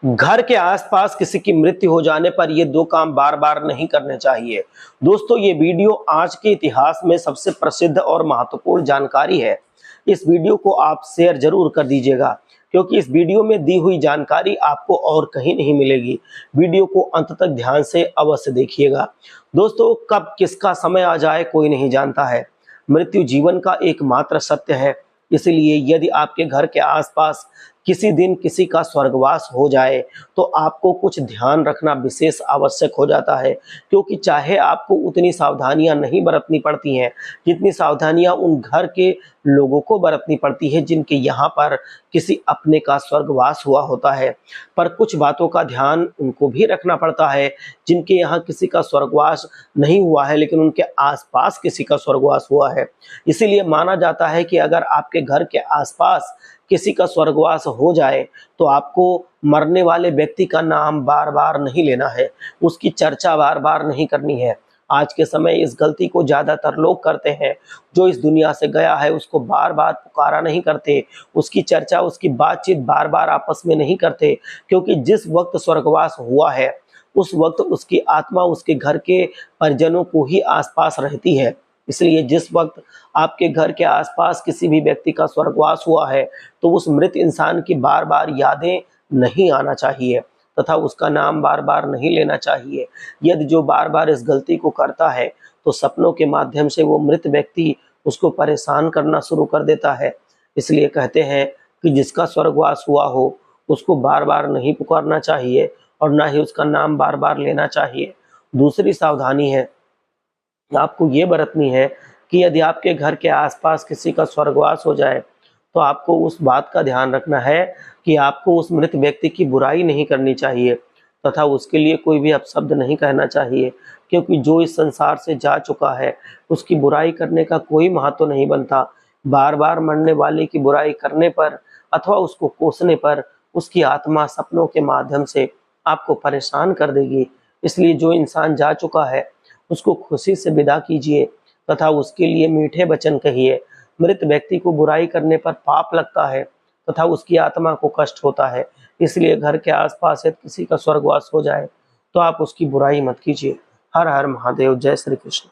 घर के आसपास किसी की मृत्यु हो जाने पर ये दो काम बार बार नहीं करने चाहिए। दोस्तों, ये वीडियो आज के इतिहास में सबसे प्रसिद्ध और महत्वपूर्ण जानकारी है। इस वीडियो को आप शेयर जरूर कर दीजिएगा, क्योंकि इस वीडियो में दी हुई जानकारी आपको और कहीं नहीं मिलेगी। वीडियो को अंत तक ध्यान से अवश्य देखिएगा। दोस्तों, कब किसका समय आ जाए कोई नहीं जानता है। मृत्यु जीवन का एकमात्र सत्य है। इसलिए यदि आपके घर के आसपास किसी दिन किसी का स्वर्गवास हो जाए तो आपको कुछ ध्यान रखना विशेष आवश्यक हो जाता है, क्योंकि चाहे आपको उतनी सावधानियां नहीं बरतनी पड़ती हैं जितनी सावधानियां उन घर के लोगों को बरतनी पड़ती है जिनके यहाँ पर किसी अपने का स्वर्गवास हुआ होता है। पर कुछ बातों का ध्यान उनको भी रखना पड़ता है जिनके यहाँ किसी का स्वर्गवास नहीं हुआ है लेकिन उनके आसपास किसी का स्वर्गवास हुआ है। इसीलिए माना जाता है कि अगर आपके घर के आसपास किसी का स्वर्गवास हो जाए तो आपको मरने वाले व्यक्ति का नाम बार बार नहीं लेना है, उसकी चर्चा बार बार नहीं करनी है। आज के समय इस गलती को ज्यादातर लोग करते हैं। जो इस दुनिया से गया है उसको बार बार पुकारा नहीं करते, उसकी चर्चा उसकी बातचीत बार बार आपस में नहीं करते, क्योंकि जिस वक्त स्वर्गवास हुआ है उस वक्त उसकी आत्मा उसके घर के परिजनों को ही आसपास रहती है। इसलिए जिस वक्त आपके घर के आसपास किसी भी व्यक्ति का स्वर्गवास हुआ है तो उस मृत इंसान की बार बार यादें नहीं आना चाहिए तथा उसका नाम बार बार नहीं लेना चाहिए। यदि जो बार बार इस गलती को करता है तो सपनों के माध्यम से वो मृत व्यक्ति उसको परेशान करना शुरू कर देता है। इसलिए कहते हैं कि जिसका स्वर्गवास हुआ हो उसको बार बार नहीं पुकारना चाहिए और ना ही उसका नाम बार बार लेना चाहिए। दूसरी सावधानी है, आपको ये बरतनी है कि यदि आपके घर के आसपास किसी का स्वर्गवास हो जाए तो आपको उस बात का ध्यान रखना है कि आपको उस मृत व्यक्ति की बुराई नहीं करनी चाहिए तथा उसके लिए कोई भी अपशब्द नहीं कहना चाहिए, क्योंकि जो इस संसार से जा चुका है उसकी बुराई करने का कोई महत्व नहीं बनता। बार बार मरने वाले की बुराई करने पर अथवा उसको कोसने पर उसकी आत्मा सपनों के माध्यम से आपको परेशान कर देगी। इसलिए जो इंसान जा चुका है उसको खुशी से विदा कीजिए तथा उसके लिए मीठे वचन कहिए। मृत व्यक्ति को बुराई करने पर पाप लगता है तथा उसकी आत्मा को कष्ट होता है। इसलिए घर के आसपास यदि किसी का स्वर्गवास हो जाए तो आप उसकी बुराई मत कीजिए। हर हर महादेव। जय श्री कृष्ण।